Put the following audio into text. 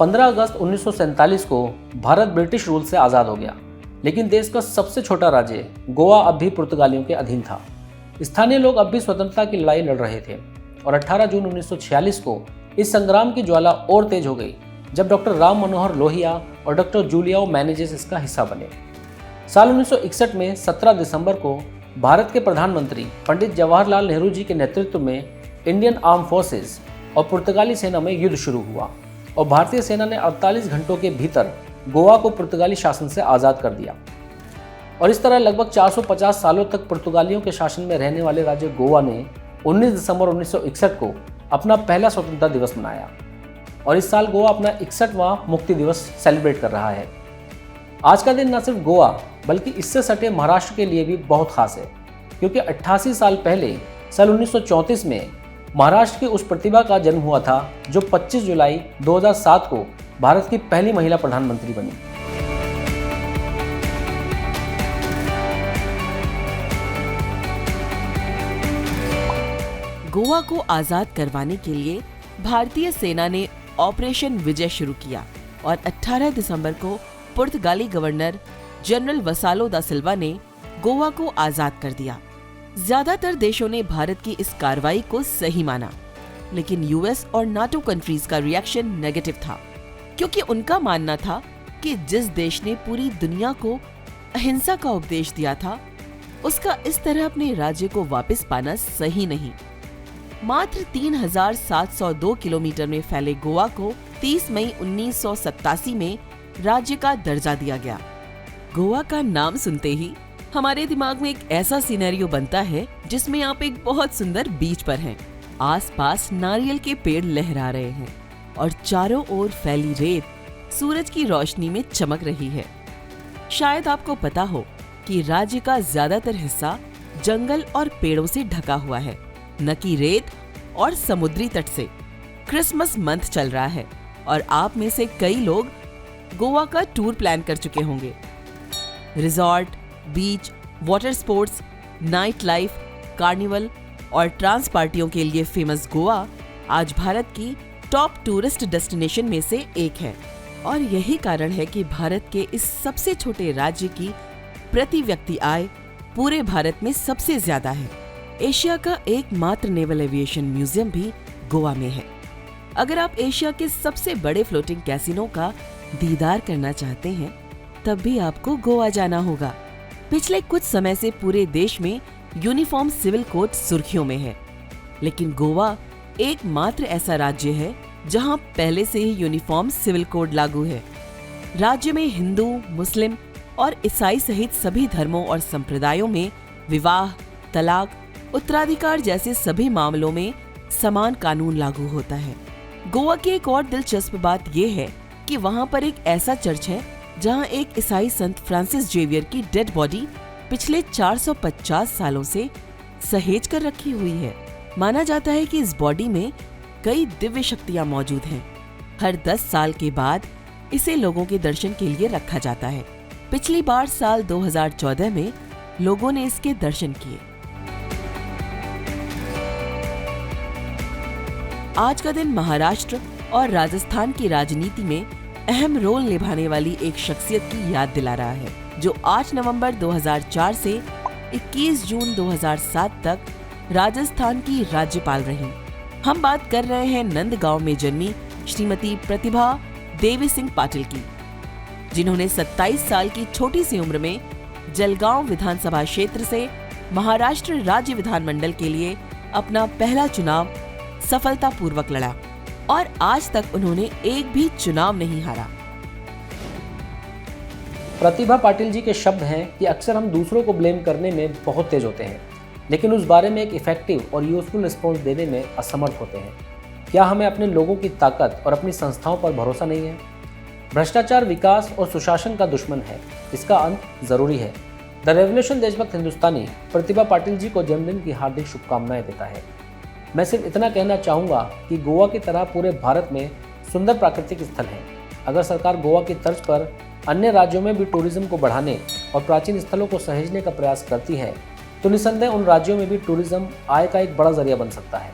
15 अगस्त 1947 को Bharat British rule से आज़ाद हो गया, लेकिन देश का सबसे छोटा राज्य गोवा अब भी पुर्तगालियों के अधीन था। स्थानीय लोग अब भी स्वतंत्रता की लड़ाई लड़ रहे थे और 18 जून 1946 को इस संग्राम की ज्वाला और तेज हो गई जब डॉक्टर राम मनोहर लोहिया और डॉक्टर जूलियाओ मैनेजेस इसका हिस्सा बने। साल 1961 में 17 दिसंबर को भारत के प्रधानमंत्री पंडित जवाहरलाल नेहरू जी के नेतृत्व में इंडियन आर्म फोर्सेस और पुर्तगाली सेना में युद्ध शुरू हुआ और भारतीय सेना ने 48 घंटों के भीतर गोवा को पुर्तगाली शासन से आज़ाद कर दिया। और इस तरह लगभग 450 सालों तक पुर्तगालियों के शासन में रहने वाले राज्य गोवा ने 19 दिसंबर 1961 को अपना पहला स्वतंत्रता दिवस मनाया और इस साल गोवा अपना 61वां मुक्ति दिवस सेलिब्रेट कर रहा है। आज का दिन न सिर्फ गोवा बल्कि इससे सटे महाराष्ट्र के लिए भी बहुत खास है, क्योंकि 88 साल पहले साल 1934 में महाराष्ट्र की उस प्रतिभा का जन्म हुआ था जो 25 जुलाई 2007 को भारत की पहली महिला प्रधानमंत्री बनी। गोवा को आजाद करवाने के लिए भारतीय सेना ने ऑपरेशन विजय शुरू किया और 18 दिसंबर को पुर्तगाली गवर्नर जनरल वसालो दा सिल्वा ने गोवा को आजाद कर दिया। ज्यादातर देशों ने भारत की इस कार्रवाई को सही माना, लेकिन यूएस और नाटो कंट्रीज का रिएक्शन नेगेटिव था, क्योंकि उनका मानना था कि जिस देश ने पूरी दुनिया को अहिंसा का उपदेश दिया था, उसका इस तरह अपने राज्य को वापस पाना सही नहीं। मात्र 3702 किलोमीटर में फैले गोवा को 30 मई 1987 में राज्य का दर्जा दिया गया। गोवा का नाम सुनते ही हमारे दिमाग में एक ऐसा सिनेरियो बनता है जिसमें आप एक बहुत सुंदर बीच पर हैं, आसपास नारियल के पेड़ लहरा रहे हैं और चारों ओर फैली रेत सूरज की रोशनी में चमक रही है। शायद आपको पता हो कि राज्य का ज्यादातर हिस्सा जंगल और पेड़ों से ढका हुआ है, न कि रेत और समुद्री तट से। क्रिसमस मंथ चल रहा है और आप में से कई लोग गोवा का टूर प्लान कर चुके होंगे। Resort, beach, water sports, night life, carnival और ट्रांस पार्टियों के लिए फेमस गोवा आज भारत की टॉप टूरिस्ट डेस्टिनेशन में से एक है और यही कारण है कि भारत के इस सबसे छोटे राज्य की प्रति व्यक्ति आय पूरे भारत में सबसे ज्यादा है। एशिया का एकमात्र नेवल एविएशन म्यूजियम भी गोवा में है। अगर आप एशिया के सबसे बड़े फ्लोटिंग कैसीनो का दीदार करना चाहते हैं, तब भी आपको गोवा जाना होगा। पिछले कुछ समय से पूरे देश में यूनिफॉर्म सिविल कोड सुर्खियों में है, लेकिन गोवा एकमात्र ऐसा राज्य है जहां पहले से ही यूनिफॉर्म सिविल कोड लागू है। राज्य में हिंदू, मुस्लिम और ईसाई सहित सभी धर्मों और संप्रदायों में विवाह, तलाक, उत्तराधिकार जैसे सभी मामलों में समान कानून लागू होता है। गोवा की एक और दिलचस्प बात यह है कि वहां पर एक ऐसा चर्च है जहां एक ईसाई संत फ्रांसिस जेवियर की डेड बॉडी पिछले 450 सालों से सहेज कर रखी हुई है। माना जाता है कि इस बॉडी में कई दिव्य शक्तियां मौजूद हैं। हर 10 साल के बाद इसे लोगों के दर्शन के लिए रखा जाता है। पिछली बार साल 2014 में लोगों ने इसके दर्शन किए। आज का दिन महाराष्ट्र और राजस्थान की राजनीति में अहम रोल निभाने वाली एक शख्सियत की याद दिला रहा है, जो 8 नवंबर 2004 से 21 जून 2007 तक राजस्थान की राज्यपाल रहीं। हम बात कर रहे हैं नंदगांव में जन्मी श्रीमती प्रतिभा देवी सिंह पाटिल की, जिन्होंने 27 साल की छोटी सी उम्र में जलगांव विधानसभा क्षेत्र से महाराष्ट्र राज्य विधानमंडल के लिए अपना पहला चुनाव सफलतापूर्वक लड़ा और आज तक उन्होंने एक भी चुनाव नहीं हारा। प्रतिभा पाटिल जी के शब्द हैं कि अक्सर हम दूसरों को ब्लेम करने में बहुत तेज होते हैं, लेकिन उस बारे में एक इफेक्टिव और यूजफुल रिस्पॉन्स देने में असमर्थ होते हैं। क्या हमें अपने लोगों की ताकत और अपनी संस्थाओं पर भरोसा नहीं है? भ्रष्टाचार विकास और सुशासन का दुश्मन है, इसका अंत जरूरी है। द रेवोल्यूशन देशभक्त हिंदुस्तानी प्रतिभा पाटिल जी को जन्मदिन की हार्दिक शुभकामनाएं देता है। मैं सिर्फ इतना कहना चाहूँगा कि गोवा की तरह पूरे भारत में सुंदर प्राकृतिक स्थल हैं। अगर सरकार गोवा की तर्ज पर अन्य राज्यों में भी टूरिज्म को बढ़ाने और प्राचीन स्थलों को सहेजने का प्रयास करती है, तो निस्संदेह उन राज्यों में भी टूरिज्म आय का एक बड़ा जरिया बन सकता है।